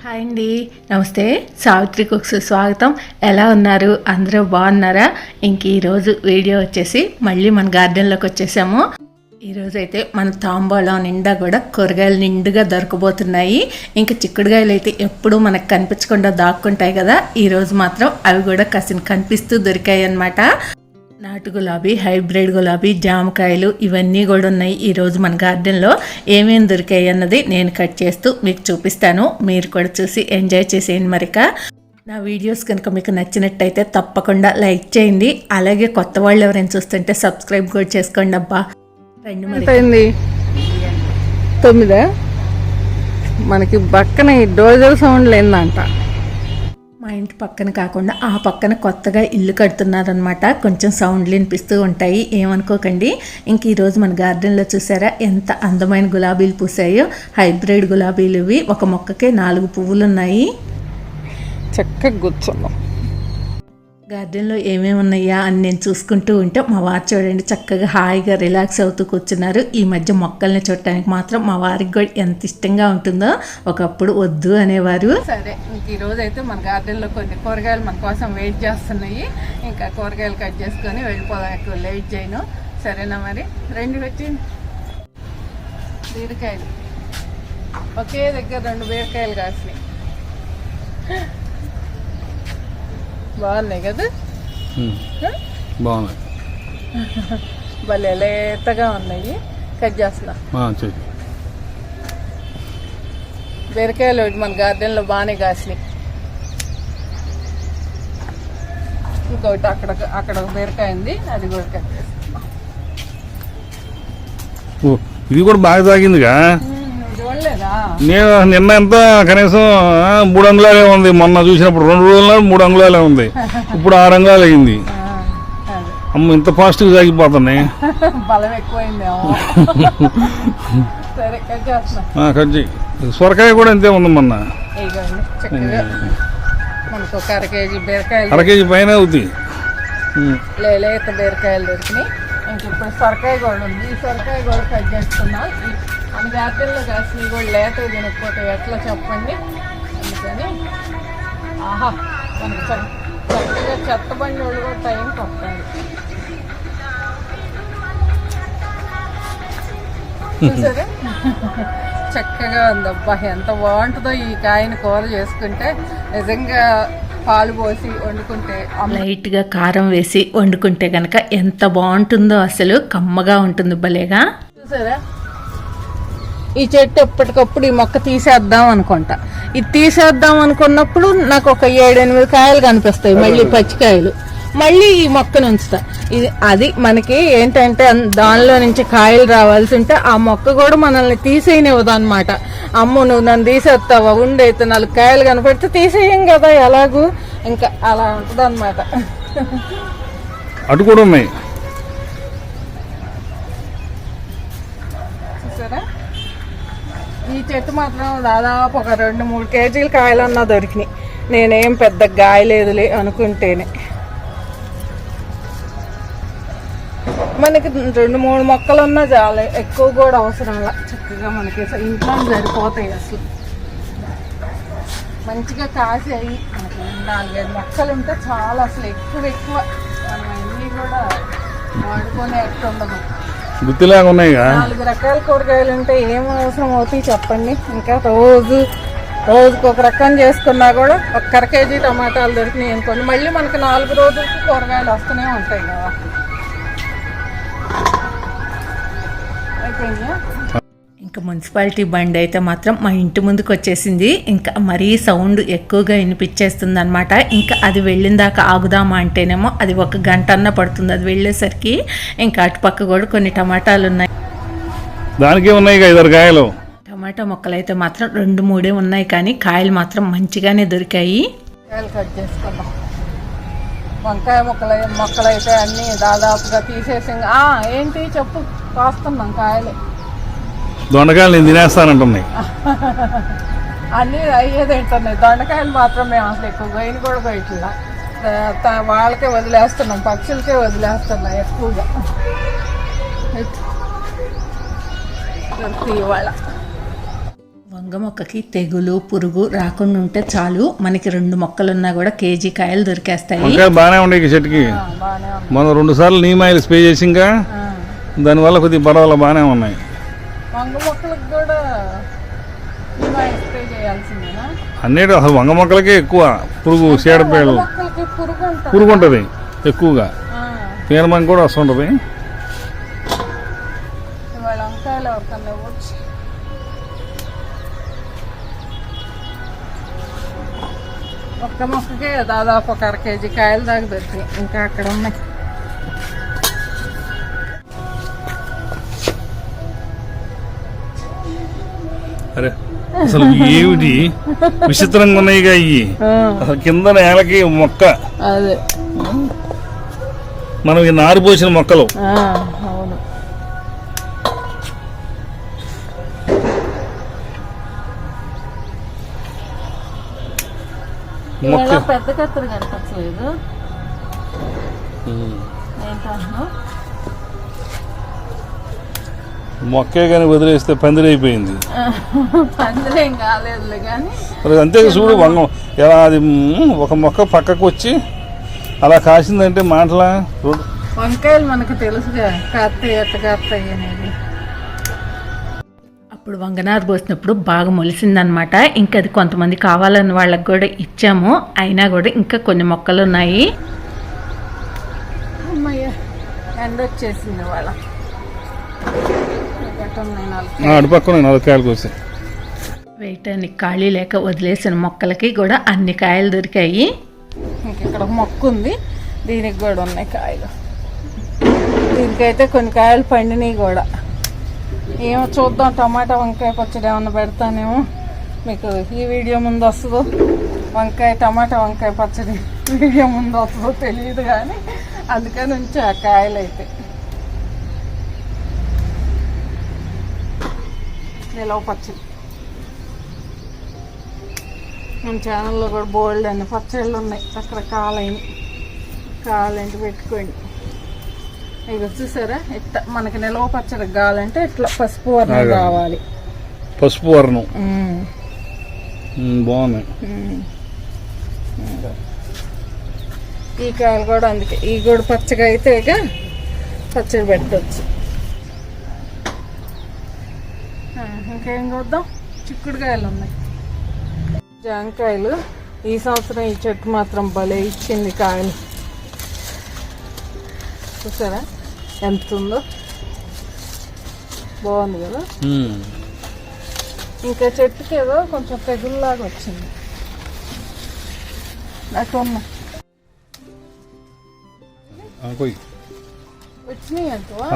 Hi అండి, నమస్తే. Savitri cooks స్వాగతం. ఎలా ఉన్నారు? అందరూ బాగున్నారా? ఇంక ఈరోజు వీడియో వచ్చేసి మళ్ళీ మన గార్డెన్లోకి వచ్చేసాము. ఈరోజు అయితే మన తాంబూలం నిండా కూడా కూరగాయలు నిండుగా దొరకబోతున్నాయి. ఇంకా చిక్కుడుగాయలు అయితే ఎప్పుడూ మనకు కనిపించకుండా దాక్కుంటాయి కదా, ఈరోజు మాత్రం అవి కూడా కాసిన కనిపిస్తూ దొరికాయి అన్నమాట. నాటు గులాబీ, హైబ్రిడ్ గులాబీ, జామకాయలు ఇవన్నీ కూడా ఉన్నాయి. ఈరోజు మన గార్డెన్లో ఏమేమి దొరికాయి అన్నది నేను కట్ చేస్తూ మీకు చూపిస్తాను. మీరు కూడా చూసి ఎంజాయ్ చేసేయండి. మరిక నా వీడియోస్ కనుక మీకు నచ్చినట్టయితే తప్పకుండా లైక్ చేయండి. అలాగే కొత్త వాళ్ళు ఎవరైనా చూస్తుంటే సబ్స్క్రైబ్ కూడా చేసుకోండి. అబ్బా రండి. మరి 9 మనకి పక్కన డోజర్ సౌండ్ లేదంట. మా ఇంటి పక్కన కాకుండా ఆ పక్కన కొత్తగా ఇల్లు కడుతున్నారనమాట. కొంచెం సౌండ్లు వినిపిస్తూ ఉంటాయి, ఏమనుకోకండి. ఇంక ఈరోజు మన గార్డెన్లో చూసారా ఎంత అందమైన గులాబీలు పూసాయో. హైబ్రిడ్ గులాబీలు ఇవి. ఒక మొక్కకే 4 పువ్వులు ఉన్నాయి. చక్కగా కూర్చున్నాం. గార్డెన్లో ఏమేమి ఉన్నాయా అని నేను చూసుకుంటూ ఉంటే మా వారు చూడండి చక్కగా హాయిగా రిలాక్స్ అవుతూ కూర్చున్నారు. ఈ మధ్య మొక్కల్ని చూడటానికి మాత్రం మా వారికి కూడా ఎంత ఇష్టంగా ఉంటుందో. ఒకప్పుడు వద్దు అనేవారు. సరే, ఇంక ఈరోజు అయితే మన గార్డెన్లో కొన్ని కూరగాయలు మన కోసం వెయిట్ చేస్తున్నాయి. ఇంకా కూరగాయలు కట్ చేసుకొని వెళ్ళిపోదాం. ఎక్కువ లేట్ చేయను, సరేనా? మరి 2 వచ్చి బీరకాయలు, ఒకే దగ్గర 2 బీరకాయలు కాసినాయి. బాగున్నాయి కదా, బాగున్నాయి. భలే లేతగా ఉన్నాయి. కట్ చేస్తున్నా. బీరకాయలు మన గార్డెన్లో బాగానే కాసినాయి. ఇంకొకటి అక్కడ ఒక బీరకాయ ఉంది, అది కూడా కట్ చేస్తున్నా. ఇది కూడా బాగా తాగిందిగా. చూడలేదా? నేను నిన్న ఎంత కనీసం 3 అంగుళాలే ఉంది. మొన్న చూసినప్పుడు 2 రోజుల 3 అంగుళాలే ఉంది. ఇప్పుడు 6 అంగుళాలు అయింది. అమ్మ ఇంత ఫాస్ట్గా సాగిపోతున్నాయి. బలం ఎక్కువైందేమో. సరే, కట్ చేస్తున్నా. కట్ చేయి. సొరకాయ కూడా అంతే ఉంది మొన్న. మనకు ఒక 1/2 కేజీ బీరకాయలు, 1/2 కేజీ పైన అవుతాయి. లేత బీరకాయలు దొరికినాయి. ఇంక ఇప్పుడు సొరకాయ కూడా ఉంది. ఈ సొరకాయ కూడా కట్ చేస్తున్నా. మన గార్డెన్లో కాసిన కూడా లేత తినకపోతే ఎట్లా చెప్పండి. అందుకని ఆహా, మనకు చక్కగా చెత్తబండి వాళ్ళు కూడా టైం పట్టాలి. చూసారా చక్కగా ఉందబ్బా, ఎంత బాగుంటుందో ఈ కాయని కూర చేసుకుంటే. నిజంగా పాలు పోసి వండుకుంటే, లైట్గా కారం వేసి వండుకుంటే కనుక ఎంత బాగుంటుందో. అసలు కమ్మగా ఉంటుంది భలేగా. చూసారా, ఈ చెట్టు ఎప్పటికప్పుడు ఈ మొక్క తీసేద్దాం అనుకుంటా. ఇది తీసేద్దాం అనుకున్నప్పుడు నాకు ఒక 7-8 కాయలు కనిపిస్తాయి, మళ్ళీ పచ్చికాయలు. మళ్ళీ ఈ మొక్కను ఉంచుతా. అది మనకి ఏంటంటే దానిలో నుంచి కాయలు రావాల్సి ఉంటే ఆ మొక్క కూడా మనల్ని తీసేయనివ్వదు అనమాట. అమ్ము నువ్వు నన్ను తీసేస్తావా, ఉండైతే 4 కాయలు కనపడితే తీసేయం కదా ఎలాగూ. ఇంకా అలా ఉంటుంది అనమాట. అటు కూడా ఉన్నాయి. చూసారా, ఈ చెట్టు మాత్రం దాదాపు ఒక 2-3 కేజీల కాయలన్నా దొరికినాయి. నేనేం పెద్ద గాయలేదులే అనుకుంటేనే. మనకి 2-3 మొక్కలున్నా చాలు, ఎక్కువ కూడా అవసరంలా. చక్కగా మనకి ఇంట్లో సరిపోతాయి. అసలు మంచిగా కాసాయి. మనకి 4-5 మొక్కలు ఉంటే చాలా, అసలు ఎక్కువ మనం అన్నీ కూడా వాడుకునే ఉండదు. గుత్తిలాగా ఉన్నాయి. 4 రకాల కూరగాయలు ఉంటే ఏం అవసరం అవుతాయి చెప్పండి. ఇంకా రోజుకి ఒక రకం చేసుకున్నా కూడా ఒక 1/2 కేజీ టమాటాలు దొరికినాయి అనుకోండి, మళ్ళీ మనకి 4 రోజులకి కూరగాయలు వస్తూనే ఉంటాయి కదా. అయిపోయిందా? ఇంకా మున్సిపాలిటీ బండి అయితే మాత్రం మా ఇంటి ముందుకు వచ్చేసింది. ఇంకా మరీ సౌండ్ ఎక్కువగా వినిపించేస్తుంది అనమాట. ఇంకా అది వెళ్ళిన దాకా ఆగుదామా అంటేనేమో అది 1 గంట అన్న పడుతుంది. అది వెళ్ళేసరికి ఇంకా అటుపక్క కూడా కొన్ని టమాటాలు ఉన్నాయి. దానికే ఉన్నాయి 5-6 కాయలు. టమాటా మొక్కలు అయితే మాత్రం 2-3 ఉన్నాయి, కానీ కాయలు మాత్రం మంచిగానే దొరికాయి. కాయలు కట్ చేసుకుందాం. వంకాయ మొక్కలు అయితే అన్నీ దాదాపుగా తీసేసి, ఏంటి చెప్పు, కాస్తున్నాం కాయలు. దొండకాయలు నేను తినేస్తానంటున్నాయి. అన్నీ అయ్యేది ఏంటున్నాయి. దొండకాయలు మాత్రం మేము అసలు ఎక్కువ గొయ్యని కూడా కొయ్యట్లా. వాళ్ళకే వదిలేస్తున్నాం, పక్షులకే వదిలేస్తున్నాం ఎక్కువగా. ఇవాళ వంగ మొక్కకి తెగులు పురుగు రాకుండా ఉంటే చాలు, మనకి 2 మొక్కలున్నా కూడా కేజీ కాయలు దొరికేస్తాయి. వంకాయలు బాగానే ఉన్నాయి ఈ చెట్టుకి. మనం 2 సార్లు నీమ్ ఆయిల్ స్ప్రే చేసి ఇంకా దానివల్ల కొద్దిగా పర్వాలేదు, బాగానే ఉన్నాయి. వంగ మొక్కలకు కూడా నీమ్ ఆయిల్ స్ప్రే చేయాల్సిందేనా? అన్నిటి అసలు వంగ మొక్కలకే ఎక్కువ పురుగు, చీడపేడలు పురుగు ఉంటుంది ఎక్కువగా. తీరమని కూడా వస్తుంటుంది. ఇవాళ వంకాయలు ఎవరికన్నా ఇవ్వచ్చు. ఒక్క మొక్కకే దాదాపు 1/2 కేజీ కాయలు దాకా దొరికాయి. ఇంకా అక్కడ ఉన్నాయి. అరే అసలు ఏమిటి విచిత్రంగా ఉన్నాయిగా ఇవి. అసలు కింద నేలకి మొక్క, అదే మనం ఈ నారు పోసిన మొక్కలు. అవును. మొక్క పెద్ద కత్తెర కనిపించలేదు. మొక్కే కానీ వదిలేస్తే పందిరైపోయింది. పందిరేం కాలేదులే కానీ మరి అంతే చూడు వంగ ఎలా అది ఒక మొక్క పక్కకు వచ్చి అలా కాసిందంటే మాటలా. వంకాయలు మనకు తెలుసుగా కాస్తాయి ఎట్ట కాస్తాయి అనేది. అప్పుడు వంగనారు పోసినప్పుడు బాగా మొలిసిందనమాట. ఇంకా అది కొంతమంది కావాలని వాళ్ళకి కూడా ఇచ్చాము. అయినా కూడా ఇంకా కొన్ని మొక్కలు ఉన్నాయి. అమ్మయ్య ఎండ వచ్చేసింది వాళ్ళ. అటుపక్కన 4 కాయలు కోసి వేయటానికి ఖాళీ లేక వదిలేసిన మొక్కలకి కూడా అన్ని కాయలు దొరికాయి. ఇక్కడ మొక్క ఉంది, దీనికి కూడా ఉన్నాయి కాయలు. దీనికైతే కొన్ని కాయలు పండినాయి కూడా. ఏమో చూద్దాం, టమాటా వంకాయ పచ్చడి ఏమన్నా పెడతానేమో. మీకు ఈ వీడియో ముందు వస్తుందో, టమాటా వంకాయ పచ్చడి వీడియో ముందు వస్తుందో తెలియదు కానీ అందుకని నుంచి ఆ కాయలు అయితే నిలవ పచ్చడి. మన ఛానల్లో కూడా బోల్డ్ అన్ని పచ్చళ్ళు ఉన్నాయి. అక్కడ కావాలంటే పెట్టుకోండి. ఇక చూసారా ఇట్లా మనకి నిలవ పచ్చడి కావాలంటే ఇట్లా పసుపు వర్ణం కావాలి. పసుపు వర్ణం బాగున్నాయి. ఈ కాయలు కూడా అందుకే ఈ కూడా పచ్చగా అయితే ఇక పచ్చడి పెట్టవచ్చు. ఇంకేం చూద్దాం. చిక్కుడుకాయలు ఉన్నాయి, జాంకాయలు. ఈ సంవత్సరం ఈ చెట్టు మాత్రం భలే ఇచ్చింది కాయలు. చూసారా ఎంత ఉందో, బాగుంది కదా. ఇంకా చెట్టుకి ఏదో కొంచెం తెగుల్లాగా వచ్చింది. నాకు వచ్చినాయి అంటవా?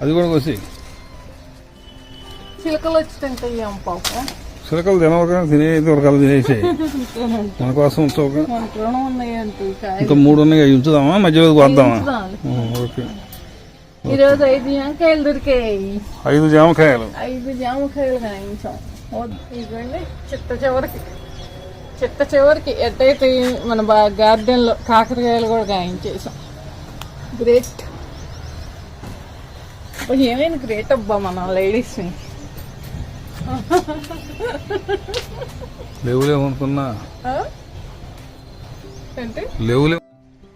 అది కూడా కోసి చిలకలు వచ్చి తింటాం పాపం. చిలకలు తినవక తినేది వరకాలు తినేసాయి. మన కోసం మనకు రుణం ఉన్నాయంటే ఇంకా 3 ఉన్నాయి, అవి ఉంచుదామా మధ్యలో వద్దామా? ఓకే. ఈరోజు 5 జామకాయలు దొరికాయి. 5 జామకాయలు 5 జామకాయలు కాయించాం. ఇదిగోండి చిట్ట చివరికి ఎట్టయితే మన గార్డెన్లో కాకరకాయలు కూడా కాయించేసాం. గ్రేట్. ఏమైనా గ్రేట్ అబ్బా మన లేడీస్ని. లేవులేమనుకున్నా ఏంటి లేవులే.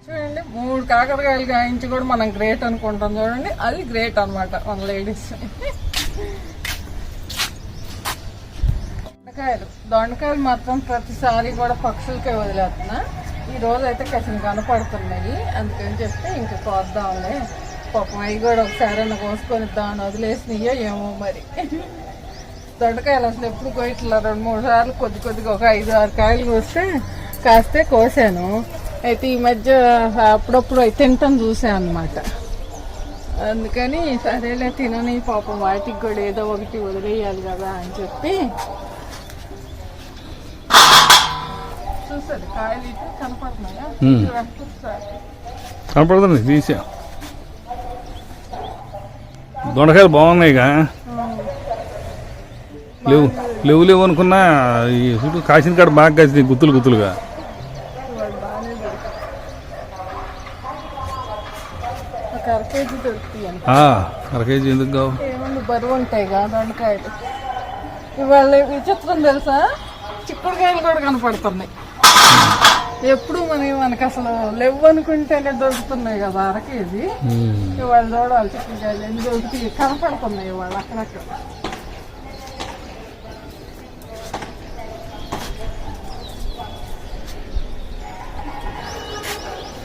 చూడండి 3 కాకరకాయలు కాయించి కూడా మనం గ్రేట్ అనుకుంటాం. చూడండి అది గ్రేట్ అనమాట మన లేడీస్. దొండకాయలు మాత్రం ప్రతిసారి కూడా పక్షులకే వదిలేస్తున్నా. ఈ రోజు అయితే కసిన కనపడుతున్నాయి, అందుకని చెప్తే ఇంకా కోద్దాంలే. పాపం అవి కూడా ఒకసారి కోసుకొని ఇద్దామని వదిలేసినాయో ఏమో మరి. దొండకాయలు అసలు ఎప్పుడు కోయట్లా. 2-3 సార్లు కొద్దిగా ఒక 5-6 కాయలు కాస్తే కోసాను. అయితే ఈ మధ్య అప్పుడప్పుడు అవి తింటాం చూసాను అనమాట. అందుకని సరేలే తినని పాపం వాటికి కూడా ఏదో ఒకటి వదిలేయాలి కదా అని చెప్పి చూసారు. కాయలు అయితే కనపడుతున్నాయా? కనపడుతుంది తీసా. దొండకాయలు బాగున్నాయిగా. లేవు అనుకున్నా ఈ చుట్టూ కాసిన కాడ బాగా కాసింది గుత్తులుగా. కేజీ దొరుకుతాయి. 1/2 కేజీ ఎందుకు కావు? ఏమన్నా బరువు ఉంటాయి కదా దొండకాయలు. ఇవాళ విచిత్రం తెలుసా, చిక్కుడుకాయలు కూడా కనపడుతున్నాయి. ఎప్పుడు మనకి అసలు లేవు అనుకుంటేనే దొరుకుతున్నాయి కదా 1 కేజీ. ఇవాళ చూడాలి చిక్కుడుకాయలు ఎన్ని దొరుకుతాయి, కనపడుతున్నాయి ఇవాళ అక్కడక్కడ.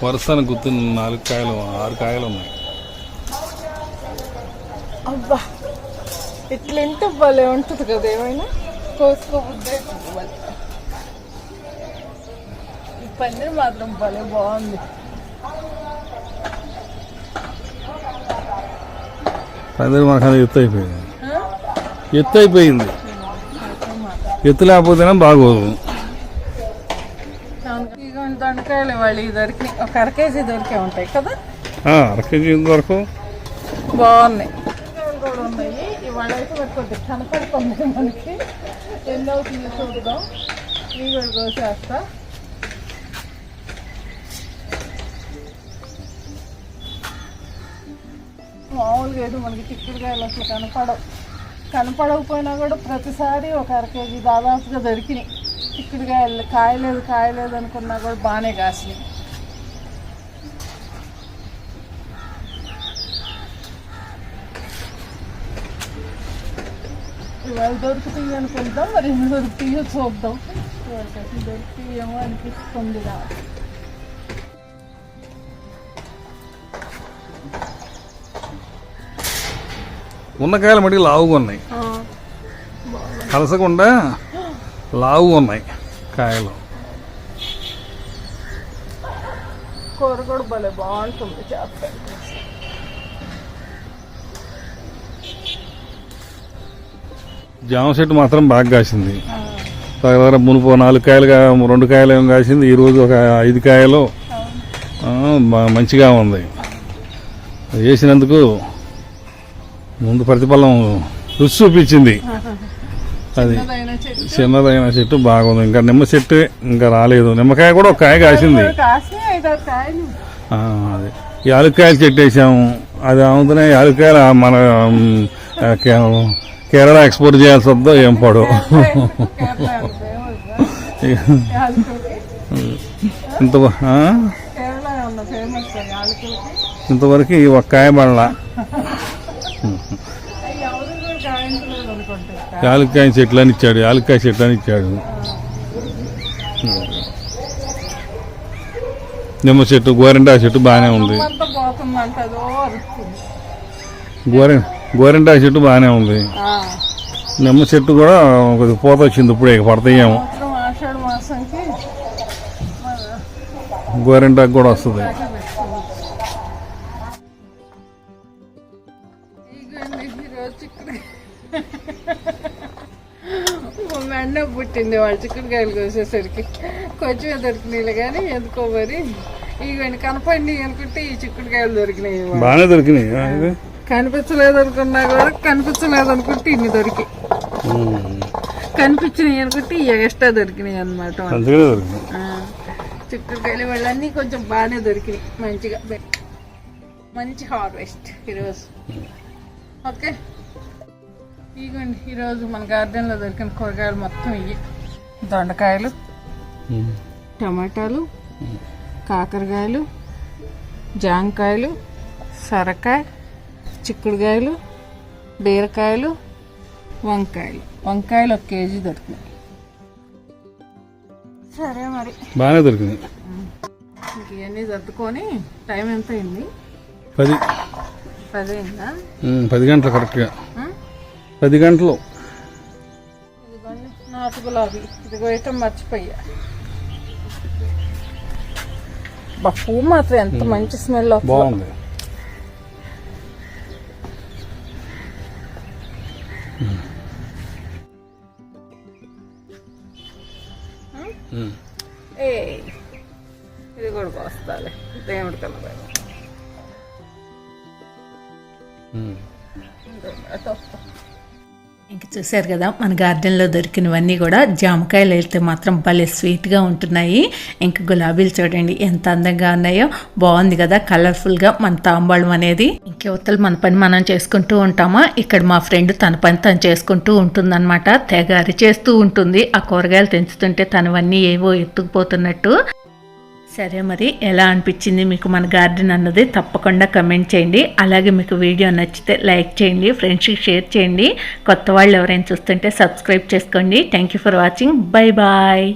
వరుసను గుర్తు 4 కాయలు 6 కాయలు ఉన్నాయి. అబ్బా ఇట్లా ఎంత భలే ఉంటుంది కదా, ఏమైనా కోసుకోబుద్దే. ఈ పన్నీర్ మాత్రం భలే బాగుంది. పన్నీర్ మనకు ఎత్తు అయిపోయింది. ఎత్తు లేకపోతేనే బాగోదు. దొండకాయలు వాళ్ళు దొరికి ఒక 1/2 కేజీ దొరికే ఉంటాయి కదా. 1/2 కేజీ వరకు బాగున్నాయి కూడా ఉన్నాయి. ఇవాళ అయితే మరి కొద్దిగా కనపడుతుంది మనకి. ఎన్నో చూద్దాం. ఇవి కూడా కోసేస్తా. మామూలుగా అయితే మనకి చిక్కుడుకాయలు అసలు కనపడకపోయినా కూడా ప్రతిసారి ఒక 1/2 కేజీ దాదాపుగా దొరికినాయి చిక్కుడుకాయలు. కాయలేదు అనుకున్నా కూడా బాగానే కాసినాయి. ఇవాళ దొరుకుతాయి అనుకుంటాం, మరి ఎన్ని దొరుకుతాయో చూద్దాం. ఇవాళకి దొరుకుతాయేమో అనిపిస్తుంది. ఉన్న కాయలు మటుకు లావుగా ఉన్నాయి, కలసకుండా లావుగా ఉన్నాయి కాయలు. కూర కూడా భలే బాగుంటుంది చేప. జామ చెట్టు మాత్రం బాగా కాసింది. మునుపు 4 కాయలు 2 కాయలు ఏమో కాసింది. ఈరోజు ఒక 5 కాయలు మంచిగా ఉంది. వేసినందుకు ముందు ప్రతిఫలం రుచి చూపించింది. అది చిన్నదైన చెట్టు బాగుంది. ఇంకా నిమ్మ చెట్టు ఇంకా రాలేదు. నిమ్మకాయ కూడా ఒక కాయ కాసింది. అదే యాలుక్కాయలు చెట్టు వేసాము. అది అవుతున్నాయి. యాలుక్కాయలు మన కేరళ ఎక్స్పోర్ట్ చేయాల్సి వద్దో ఏం పడు. ఇంతవరకు ఒక కాయ పడలా. యాలక్కాయ చెట్లు అని ఇచ్చాడు. యాలక్కాయ చెట్లు అని ఇచ్చాడు. నిమ్మ చెట్టు, గోరింటా చెట్టు బాగానే ఉంది. గోరింటా చెట్టు బాగానే ఉంది. నిమ్మ చెట్టు కూడా కొద్దిగా పూత వచ్చింది. ఇప్పుడే పడతాయేమో. గోరింటాకు కూడా వస్తుంది. మెండ పుట్టింది వాళ్ళు చిక్కుడుకాయలు కోసేసరికి. కొంచెం దొరికినాయిలే కానీ ఎందుకో మరి ఇవన్నీ కనపడి అనుకుంటే ఈ చిక్కుడుకాయలు దొరికినాయి. బాగానే దొరికినాయి. కనిపించలేదు అనుకున్నా కూడా కనిపించలేదు అనుకుంటే ఇన్ని దొరికి, కనిపించినాయి అనుకుంటే ఎక్స్ట్రా దొరికినాయి అన్నమాట. చిక్కుడుకాయలు వాళ్ళన్నీ కొంచెం బాగానే దొరికినాయి. మంచిగా మంచి హార్వెస్ట్ ఈరోజు. ఓకే ఇగోండి ఈరోజు మన గార్డెన్లో దొరికిన కూరగాయలు మొత్తం ఇవి. దొండకాయలు, టమాటాలు, కాకరకాయలు, జాంకాయలు, సొరకాయ, చిక్కుడుకాయలు, బీరకాయలు, వంకాయలు. 1 కేజీ దొరికినాయి. సరే మరి బాగానే దొరికినాయి. ఇంక ఇవన్నీ సర్దుకొని టైం ఎంత అయింది? 10 అయిందా? 10 గంటలు కరెక్ట్గా. 10 గంటలు. ఇదిగోండి నాటు గులాబీ. ఇదిగో అయితే మర్చిపోయా. పువ్వు మాత్రం ఎంత మంచి స్మెల్ బాగుంది. ఇది కూడా వస్తాలే దేవుడి కలర్. ఇంక చూసారు కదా మన గార్డెన్లో దొరికినవన్నీ కూడా జామకాయలు వెళ్తే మాత్రం భలే స్వీట్గా ఉంటున్నాయి. ఇంక గులాబీలు చూడండి ఎంత అందంగా ఉన్నాయో, బాగుంది కదా కలర్ఫుల్గా మన తాంబాళం అనేది. ఇంకెవతలు మన పని మనం చేసుకుంటూ ఉంటామా, ఇక్కడ మా ఫ్రెండ్ తన పని తను చేసుకుంటూ ఉంటుందన్నమాట. తెగ అరిచేస్తూ ఉంటుంది ఆ కూరగాయలు తెంచుతుంటే తనవన్నీ ఏవో ఎత్తుకుపోతున్నట్టు. సరే మరి ఎలా అనిపించింది మీకు మన గార్డెన్ అన్నది తప్పకుండా కమెంట్ చేయండి. అలాగే మీకు వీడియో నచ్చితే లైక్ చేయండి, ఫ్రెండ్స్కి షేర్ చేయండి. కొత్త వాళ్ళు ఎవరైనా చూస్తుంటే సబ్స్క్రైబ్ చేసుకోండి. Thank you for watching. Bye bye.